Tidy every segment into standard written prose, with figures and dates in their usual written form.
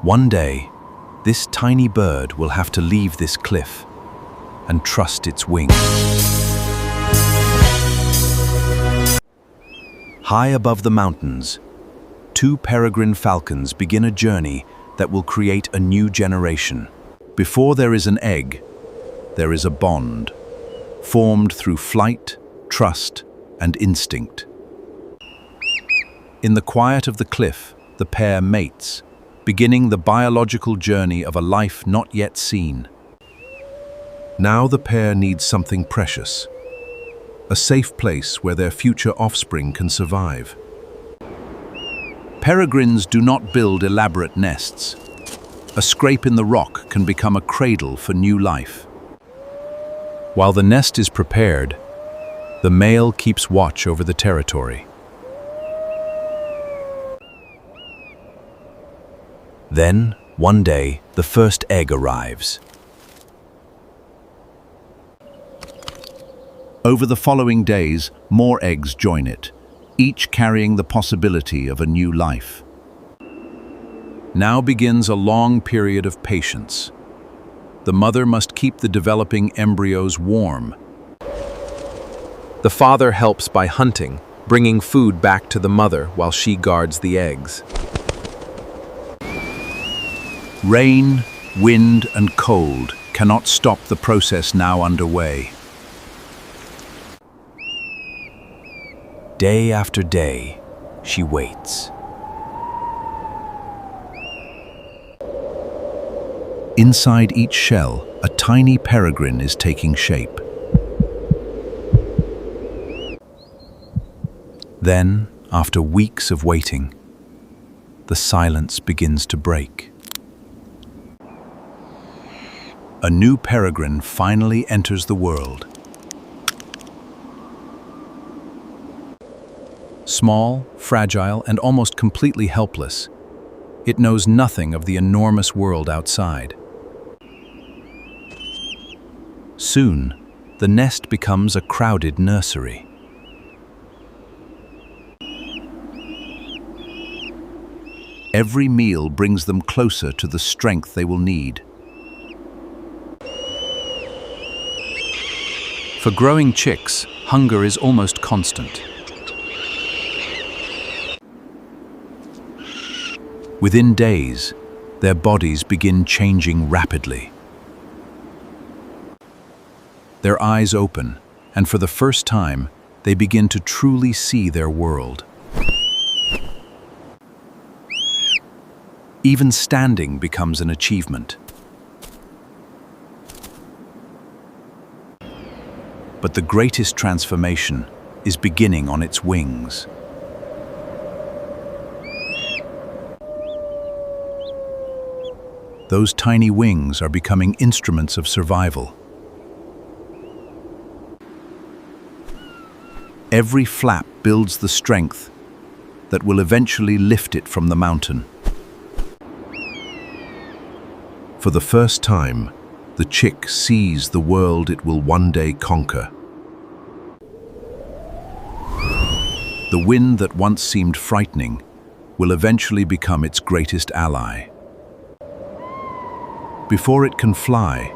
One day, this tiny bird will have to leave this cliff and trust its wings. High above the mountains, two peregrine falcons begin a journey that will create a new generation. Before there is an egg, there is a bond, formed through flight, trust, and instinct. In the quiet of the cliff, the pair mates, beginning the biological journey of a life not yet seen. Now the pair needs something precious, a safe place where their future offspring can survive. Peregrines do not build elaborate nests. A scrape in the rock can become a cradle for new life. While the nest is prepared, the male keeps watch over the territory. Then, one day, the first egg arrives. Over the following days, more eggs join it, each carrying the possibility of a new life. Now begins a long period of patience. The mother must keep the developing embryos warm. The father helps by hunting, bringing food back to the mother while she guards the eggs. Rain, wind, and cold cannot stop the process now underway. Day after day, she waits. Inside each shell, a tiny peregrine is taking shape. Then, after weeks of waiting, the silence begins to break. A new peregrine finally enters the world. Small, fragile, and almost completely helpless, it knows nothing of the enormous world outside. Soon, the nest becomes a crowded nursery. Every meal brings them closer to the strength they will need. For growing chicks, hunger is almost constant. Within days, their bodies begin changing rapidly. Their eyes open, and for the first time, they begin to truly see their world. Even standing becomes an achievement. But the greatest transformation is beginning on its wings. Those tiny wings are becoming instruments of survival. Every flap builds the strength that will eventually lift it from the mountain. For the first time, the chick sees the world it will one day conquer. The wind that once seemed frightening will eventually become its greatest ally. Before it can fly,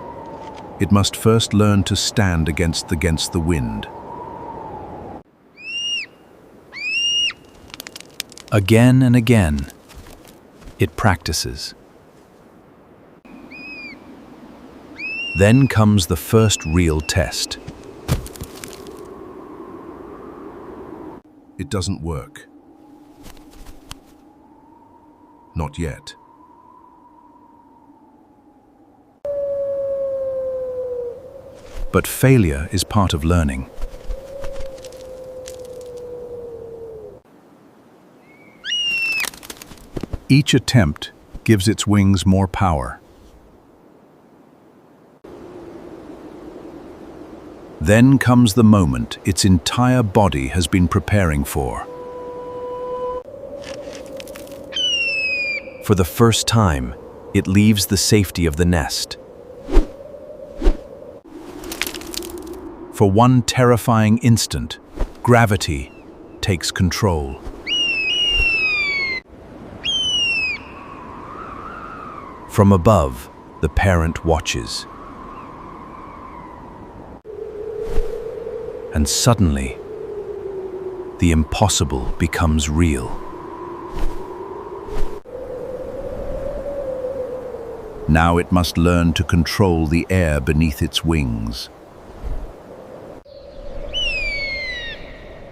it must first learn to stand against the wind. Again and again, it practices. Then comes the first real test. It doesn't work. Not yet. But failure is part of learning. Each attempt gives its wings more power. Then comes the moment its entire body has been preparing for. For the first time, it leaves the safety of the nest. For one terrifying instant, gravity takes control. From above, the parent watches. And suddenly, the impossible becomes real. Now it must learn to control the air beneath its wings.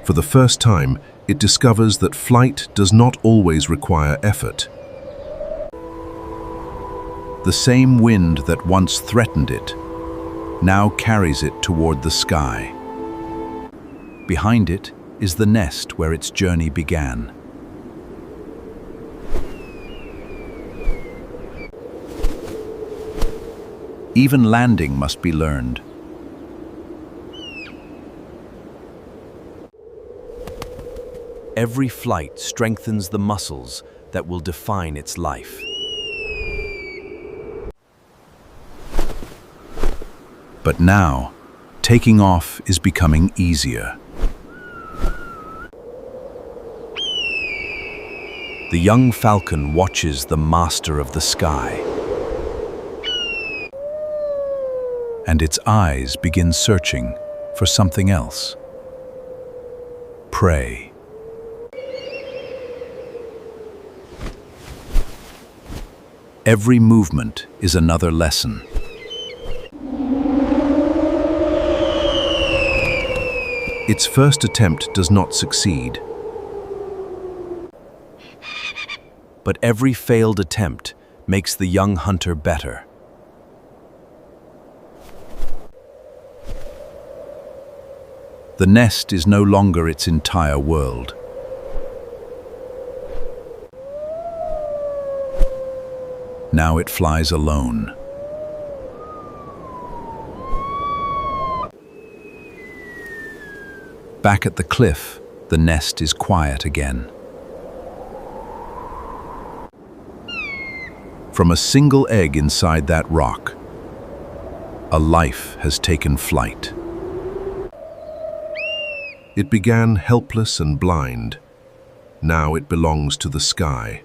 For the first time, it discovers that flight does not always require effort. The same wind that once threatened it now carries it toward the sky. Behind it is the nest where its journey began. Even landing must be learned. Every flight strengthens the muscles that will define its life. But now, taking off is becoming easier. The young falcon watches the master of the sky, and its eyes begin searching for something else. Prey. Every movement is another lesson. Its first attempt does not succeed. But every failed attempt makes the young hunter better. The nest is no longer its entire world. Now it flies alone. Back at the cliff, the nest is quiet again. From a single egg inside that rock, a life has taken flight. It began helpless and blind. Now it belongs to the sky.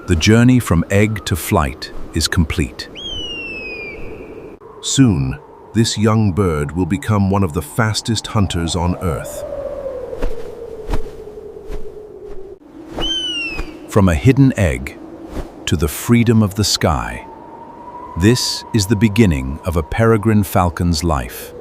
The journey from egg to flight is complete. Soon, this young bird will become one of the fastest hunters on Earth. From a hidden egg to the freedom of the sky, this is the beginning of a peregrine falcon's life.